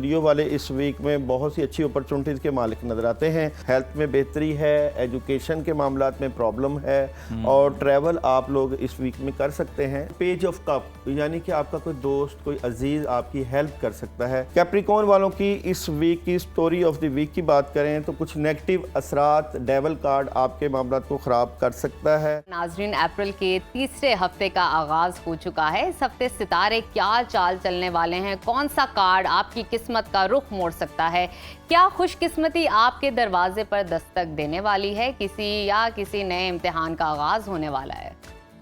लियो वाले इस वीक में बहुत सी अच्छी अपॉर्चुनिटीज़ के मालिक नज़र आते हैं। हेल्थ में बेहतरी है, एजुकेशन के मामलात में प्रॉब्लम है और ट्रैवल आप लोग इस वीक में कर सकते हैं। पेज ऑफ कप यानी कि आपका कोई दोस्त, कोई अजीज आपकी हेल्प कर सकता है। कैप्रिकॉर्न वालों की इस वीक की स्टोरी ऑफ द वीक की बात करें तो कुछ नेगेटिव असरात, डेविल कार्ड आपके मामलात को ख़राब कर सकता है। नाज़रीन, अप्रैल के तीसरे हफ्ते का आगाज हो चुका है। इस हफ्ते सितारे क्या चाल चलने वाले हैं, कौन सा कार्ड आपकी किस्मत का रुख मोड़ सकता है, क्या खुशकिस्मती आपके दरवाजे पर दस्तक देने वाली है, किसी नए इम्तिहान का आगाज होने वाला है।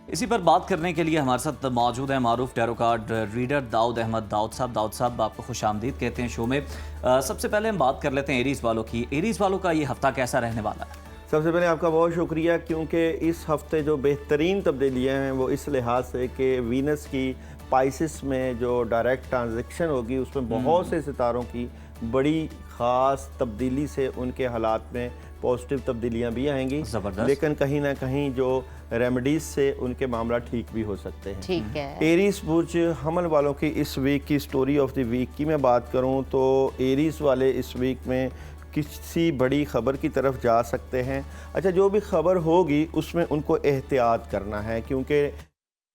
इसी पर बात करने के लिए हमारे साथ मौजूद है मारूफ tarot card reader Daud Ahmed. Daud साहब आपको खुशामदीद कहते हैं शो में। सबसे पहले हम बात कर लेते हैं एरीज वालों की। एरीज वालों का ये हफ्ता कैसा रहने वाला है? सबसे पहले आपका बहुत शुक्रिया, क्योंकि इस हफ्ते जो बेहतरीन तब्दीलियाँ हैं वो इस लिहाज से कि वीनस की पाइसिस में जो डायरेक्ट ट्रांजैक्शन होगी उसमें बहुत से सितारों की बड़ी ख़ास तब्दीली से उनके हालात में पॉजिटिव तब्दीलियाँ भी आएंगी, लेकिन कहीं ना कहीं जो रेमेडीज से उनके मामला ठीक भी हो सकते हैं। ठीक है। एरीज बुर्ज हमल वालों की इस वीक की स्टोरी ऑफ द वीक की मैं बात करूं तो एरीज वाले इस वीक में किसी बड़ी ख़बर की तरफ जा सकते हैं। अच्छा, जो भी ख़बर होगी उसमें उनको एहतियात करना है, क्योंकि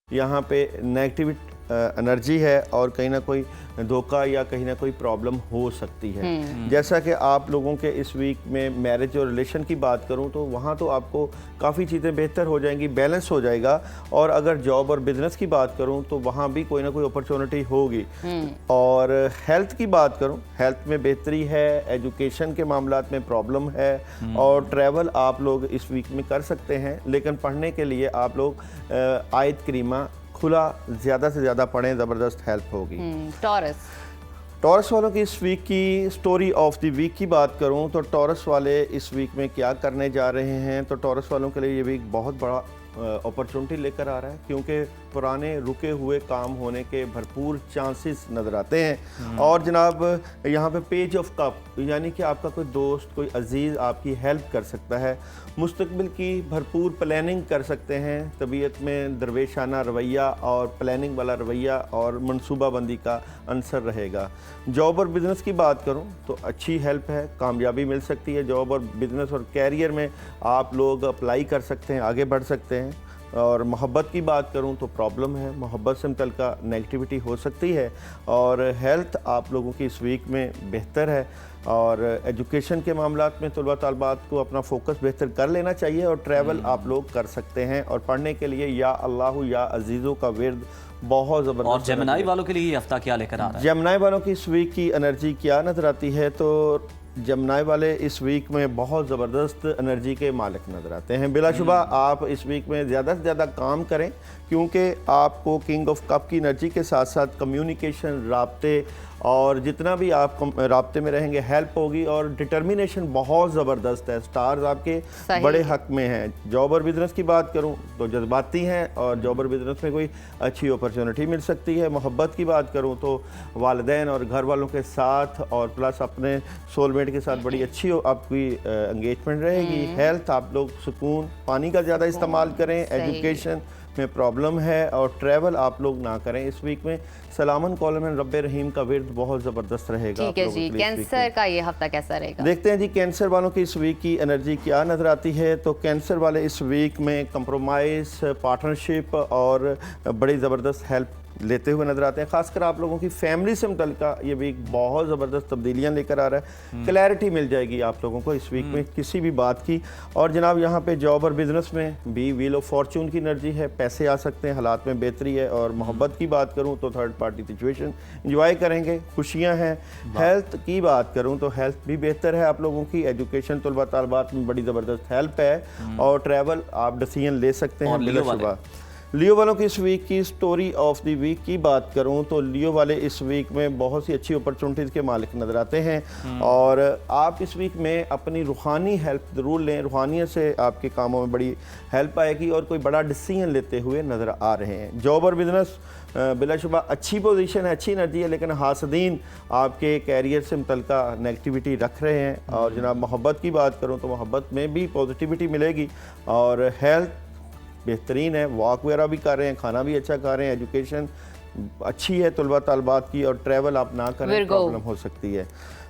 यहाँ पे नेगेटिव एनर्जी है और कहीं ना कोई धोखा या कहीं ना कोई प्रॉब्लम हो सकती है। जैसा कि आप लोगों के इस वीक में मैरिज और रिलेशन की बात करूं तो वहाँ तो आपको काफ़ी चीज़ें बेहतर हो जाएंगी, बैलेंस हो जाएगा। और अगर जॉब और बिजनेस की बात करूं तो वहाँ भी कोई ना कोई अपॉर्चुनिटी होगी। और हेल्थ की बात करूं, हेल्थ में बेहतरी है, एजुकेशन के मामलात में प्रॉब्लम है और ट्रैवल आप लोग इस वीक में कर सकते हैं, लेकिन पढ़ने के लिए आप लोग आयत करीमा खुला ज़्यादा से ज़्यादा पढ़ें, ज़बरदस्त हेल्प होगी। टॉरस वालों की इस वीक की स्टोरी ऑफ द वीक की बात करूं तो टॉरस वाले इस वीक में क्या करने जा रहे हैं, तो टॉरस वालों के लिए ये वीक बहुत बड़ा अपॉर्चुनिटी लेकर आ रहा है, क्योंकि पुराने रुके हुए काम होने के भरपूर चांसेस नज़र आते हैं। और जनाब यहाँ पे पेज ऑफ कप यानी कि आपका कोई दोस्त, कोई अजीज़ आपकी हेल्प कर सकता है, मुस्तकबिल की भरपूर प्लानिंग कर सकते हैं। तबीयत में दरवेशाना रवैया और प्लानिंग वाला रवैया और मनसूबाबंदी का अंसर रहेगा। जॉब और बिज़नेस की बात करूं तो अच्छी हेल्प है, कामयाबी मिल सकती है। जॉब और बिज़नेस और कैरियर में आप लोग अप्लाई कर सकते हैं, आगे बढ़ सकते हैं। और मोहब्बत की बात करूं तो प्रॉब्लम है, मोहब्बत से मुतल्लिका नेगेटिविटी हो सकती है। और हेल्थ आप लोगों की इस वीक में बेहतर है। और एजुकेशन के मामलात में तलबा तालबात को अपना फोकस बेहतर कर लेना चाहिए। और ट्रैवल आप लोग कर सकते हैं। और पढ़ने के लिए या अल्लाह या अजीज़ों का विर्द बहुत ज़बरदस्त। और जेमिनाई वालों के लिए ये हफ्ता क्या लेकर आ रहा है? जेमिनाई वालों की इस वीक की एनर्जी क्या नज़र आती है, तो जेमिनाई वाले इस वीक में बहुत ज़बरदस्त एनर्जी के मालिक नज़र आते हैं। बिलाशुबा आप इस वीक में ज़्यादा से ज़्यादा काम करें, क्योंकि आपको किंग ऑफ कप की एनर्जी के साथ साथ कम्युनिकेशन, राब्ते और जितना भी आप राब्ते में रहेंगे हेल्प होगी। और डिटर्मिनेशन बहुत ज़बरदस्त है, स्टार्स आपके बड़े हक में हैं। जॉब और बिज़नेस की बात करूं तो जज्बाती हैं और जॉब और बिज़नेस में कोई अच्छी अपॉर्चुनिटी मिल सकती है। मोहब्बत की बात करूं तो वालिदैन और घर वालों के साथ और प्लस अपने सोलमेट के साथ बड़ी अच्छी आपकी एंगेजमेंट रहेगी। हेल्थ आप लोग सुकून, पानी का ज़्यादा इस्तेमाल करें। एजुकेशन में प्रॉब्लम है और ट्रैवल आप लोग ना करें इस वीक में। सलामन कौलमन रब्बे रहीम का विर्द बहुत ज़बरदस्त रहेगा। ठीक है जी। कैंसर का ये हफ्ता कैसा रहेगा? देखते हैं जी कैंसर वालों की इस वीक की एनर्जी क्या नज़र आती है। तो कैंसर वाले इस वीक में कंप्रोमाइज़, पार्टनरशिप और बड़ी ज़बरदस्त हेल्प लेते हुए नजर आते हैं। खासकर आप लोगों की फैमिली से मुतल्लिका ये वीक बहुत ज़बरदस्त तब्दीलियां लेकर आ रहा है। क्लैरिटी मिल जाएगी आप लोगों को इस वीक में किसी भी बात की। और जनाब यहाँ पे जॉब और बिज़नेस में भी व्हील ऑफ फॉर्चून की एनर्जी है, पैसे आ सकते हैं, हालात में बेहतरी है। और मोहब्बत की बात करूँ तो थर्ड पार्टी सिचुएशन इंजॉय करेंगे, खुशियाँ हैं। हेल्थ की बात करूँ तो हेल्थ भी बेहतर है आप लोगों की। एजुकेशन तलबा तालबात में बड़ी ज़बरदस्त हेल्प है और ट्रैवल आप डिसीजन ले सकते हैं बिलाशुबा। लियो वालों की इस वीक की स्टोरी ऑफ द वीक की बात करूं तो लियो वाले इस वीक में बहुत सी अच्छी अपॉर्चुनिटीज़ के मालिक नज़र आते हैं। और आप इस वीक में अपनी रूहानी हेल्प ज़रूर लें, रूहानियत से आपके कामों में बड़ी हेल्प आएगी और कोई बड़ा डिसीजन लेते हुए नज़र आ रहे हैं। जॉब और बिज़नेस बिलाशुबा अच्छी पोजीशन है, अच्छी एनर्जी है, लेकिन हासदीन आपके कैरियर से मुतल्लिका नेगेटिविटी रख रहे हैं। और जनाब मोहब्बत की बात करूँ तो मोहब्बत में भी पॉजिटिविटी मिलेगी। और हेल्थ बेहतरीन है, वॉक वगैरह भी कर रहे हैं, खाना भी अच्छा खा रहे हैं। एजुकेशन अच्छी है तलबा तलबात की, और ट्रैवल आप ना करें, विर्गो। प्रॉब्लम हो सकती है।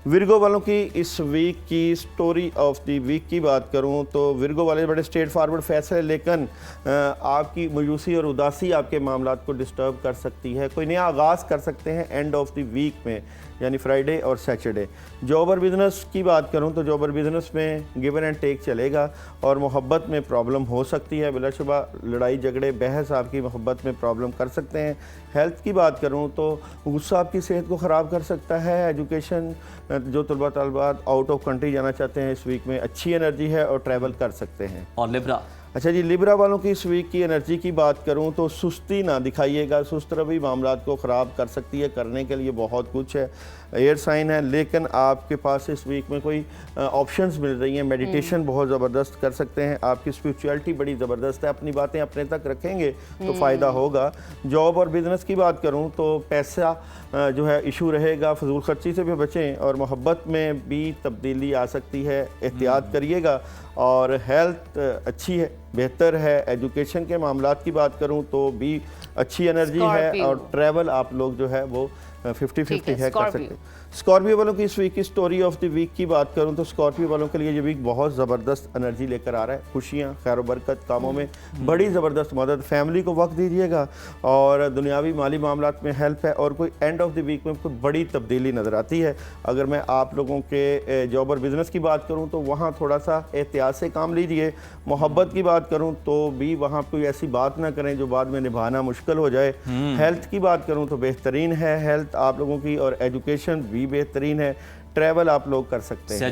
विर्गो वालों की इस वीक की स्टोरी ऑफ द वीक की बात करूं तो विर्गो वाले बड़े स्ट्रेट फारवर्ड फैसले, लेकिन आपकी मायूसी और उदासी आपके मामलात को डिस्टर्ब कर सकती है। कोई नया आगाज़ कर सकते हैं एंड ऑफ द वीक में, यानी फ्राइडे और सैटरडे। जॉब और बिज़नेस की बात करूं तो जॉब और बिज़नेस में गिवन एंड टेक चलेगा, और मोहब्बत में प्रॉब्लम हो सकती है। बिलाशुबा लड़ाई झगड़े बहस आपकी मोहब्बत में प्रॉब्लम कर सकते हैं। हेल्थ की बात करूं तो गुस्सा आपकी सेहत को ख़राब कर सकता है। एजुकेशन, जो तलबा तलबात आउट ऑफ कंट्री जाना चाहते हैं इस वीक में अच्छी एनर्जी है और ट्रैवल कर सकते हैं। और लिब्रा, अच्छा जी, लिब्रा वालों की इस वीक की एनर्जी की बात करूं तो सुस्ती ना दिखाइएगा। सुस्त रवि मामलात को ख़राब कर सकती है। करने के लिए बहुत कुछ है, एयर साइन है, लेकिन आपके पास इस वीक में कोई ऑप्शंस मिल रही हैं। मेडिटेशन बहुत ज़बरदस्त कर सकते हैं। आपकी स्पिरिचुअलिटी बड़ी ज़बरदस्त है। अपनी बातें अपने तक रखेंगे तो फ़ायदा होगा। जॉब और बिज़नेस की बात करूं तो पैसा जो है इशू रहेगा। फजूल खर्ची से भी बचें, और मोहब्बत में भी तब्दीली आ सकती है, एहतियात करिएगा। और हेल्थ अच्छी है, बेहतर है। एजुकेशन के मामलात की बात करूं तो भी अच्छी एनर्जी है, और ट्रैवल आप लोग जो है वो 50-50 है, कर सकते हैं। स्कॉर्पियो वालों की इस वीक की स्टोरी ऑफ द वीक की बात करूं तो स्कॉर्पियो वालों के लिए ये वीक बहुत ज़बरदस्त एनर्जी लेकर आ रहा है। खुशियां, खैर बरकत, कामों में बड़ी ज़बरदस्त मदद। फैमिली को वक्त दीजिएगा, और दुनियावी माली मामलात में हेल्प है। और कोई एंड ऑफ द वीक में कोई बड़ी तब्दीली नज़र आती है। अगर मैं आप लोगों के जॉब और बिज़नेस की बात करूँ तो वहाँ थोड़ा सा एहतियात से काम लीजिए। मोहब्बत की बात करूँ तो भी वहाँ कोई ऐसी बात ना करें जो बाद में निभाना मुश्किल हो जाए। हेल्थ की बात करूँ तो बेहतरीन है हेल्थ आप लोगों की, और एजुकेशन भी बेहतरीन है। ट्रैवल आप लोग कर सकते हैं।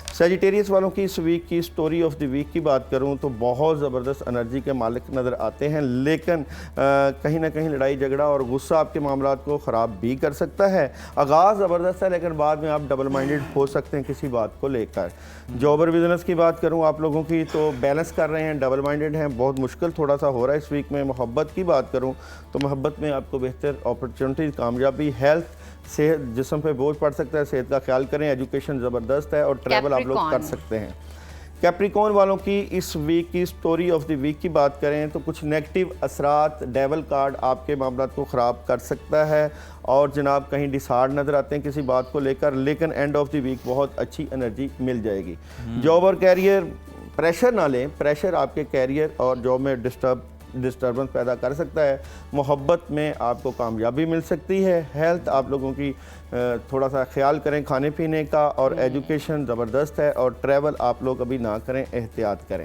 सेजिटेरियस वालों की इस वीक की स्टोरी ऑफ द वीक की बात करूं तो बहुत ज़बरदस्त एनर्जी के मालिक नज़र आते हैं, लेकिन कहीं ना कहीं लड़ाई झगड़ा और गुस्सा आपके मामलात को ख़राब भी कर सकता है। आगाज़ ज़बरदस्त है, लेकिन बाद में आप डबल माइंडेड हो सकते हैं किसी बात को लेकर। जॉब और बिज़नेस की बात करूं आप लोगों की तो बैलेंस कर रहे हैं, डबल माइंडेड हैं, बहुत मुश्किल थोड़ा सा हो रहा है इस वीक में। मोहब्बत की बात करूँ तो मोहब्बत में आपको बेहतर अपॉर्चुनिटी, कामयाबी। हेल्थ, सेहत, जिस्म पे बोझ पड़ सकता है, सेहत का ख्याल करें। एजुकेशन ज़बरदस्त है, और ट्रैवल आप लोग कर सकते हैं। कैप्रिकॉर्न वालों की इस वीक की स्टोरी ऑफ द वीक की बात करें तो कुछ नेगेटिव असरात, डेवल कार्ड आपके मामलात को ख़राब कर सकता है, और जनाब कहीं डिसहार्ड नज़र आते हैं किसी बात को लेकर, लेकिन एंड ऑफ द वीक बहुत अच्छी एनर्जी मिल जाएगी। जॉब और कैरियर, प्रेशर ना लें। प्रेशर आपके कैरियर और जॉब में डिस्टर्बेंस पैदा कर सकता है। मोहब्बत में आपको कामयाबी मिल सकती है। हेल्थ आप लोगों की थोड़ा सा ख्याल करें खाने पीने का, और एजुकेशन ज़बरदस्त है, और ट्रैवल आप लोग अभी ना करें, एहतियात करें।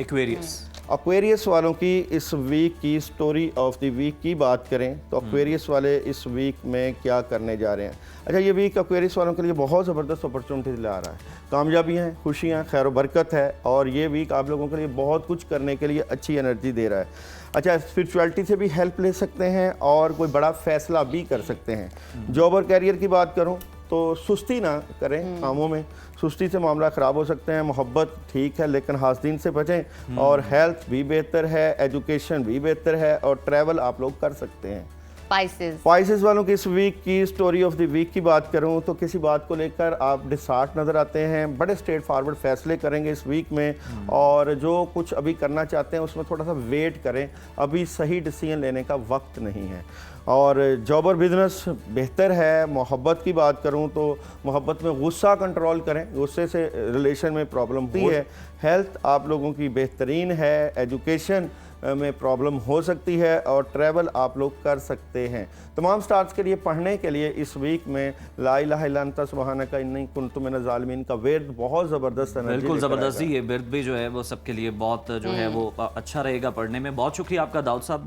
एक्वेरियस वालों की इस वीक की स्टोरी ऑफ द वीक की बात करें तो एक्वेरियस वाले इस वीक में क्या करने जा रहे हैं। अच्छा, ये वीक एक्वेरियस वालों के लिए बहुत ज़बरदस्त अपॉर्चुनिटीज़ ला रहा है। कामयाबी हैं, खुशियाँ, खैर बरकत है, और ये वीक आप लोगों के लिए बहुत कुछ करने के लिए अच्छी एनर्जी दे रहा है। अच्छा, स्पिरिचुअलिटी से भी हेल्प ले सकते हैं, और कोई बड़ा फैसला भी कर सकते हैं। जॉब और कैरियर की बात करूं तो सुस्ती ना करें कामों में, सुस्ती से मामला ख़राब हो सकते हैं। मोहब्बत ठीक है, लेकिन हासदीन से बचें। और हेल्थ भी बेहतर है, एजुकेशन भी बेहतर है, और ट्रैवल आप लोग कर सकते हैं। स्पाइसेस वालों की इस वीक की स्टोरी ऑफ द वीक की बात करूं तो किसी बात को लेकर आप डिसहार्ट नज़र आते हैं। बड़े स्ट्रेट फारवर्ड फैसले करेंगे इस वीक में, और जो कुछ अभी करना चाहते हैं उसमें थोड़ा सा वेट करें, अभी सही डिसीजन लेने का वक्त नहीं है। और जॉब और बिज़नेस बेहतर है। मोहब्बत की बात करूं तो मोहब्बत में गुस्सा कंट्रोल करें, गुस्से से रिलेशन में प्रॉब्लम होती है। हेल्थ आप लोगों की बेहतरीन है। एजुकेशन में प्रॉब्लम हो सकती है, और ट्रैवल आप लोग कर सकते हैं। तमाम स्टार्स के लिए पढ़ने के लिए इस वीक में ला इलाहा इल्ला अंता सुब्हानका इन्नी कुन्तु मिनज़ ज़ालिमीन का विर्द बहुत ज़बरदस्त एनर्जी, बिल्कुल ज़बरदस्त। ये विर्द भी जो है वो सबके लिए बहुत जो है वो अच्छा रहेगा पढ़ने में। बहुत शुक्रिया आपका दाऊद साहब।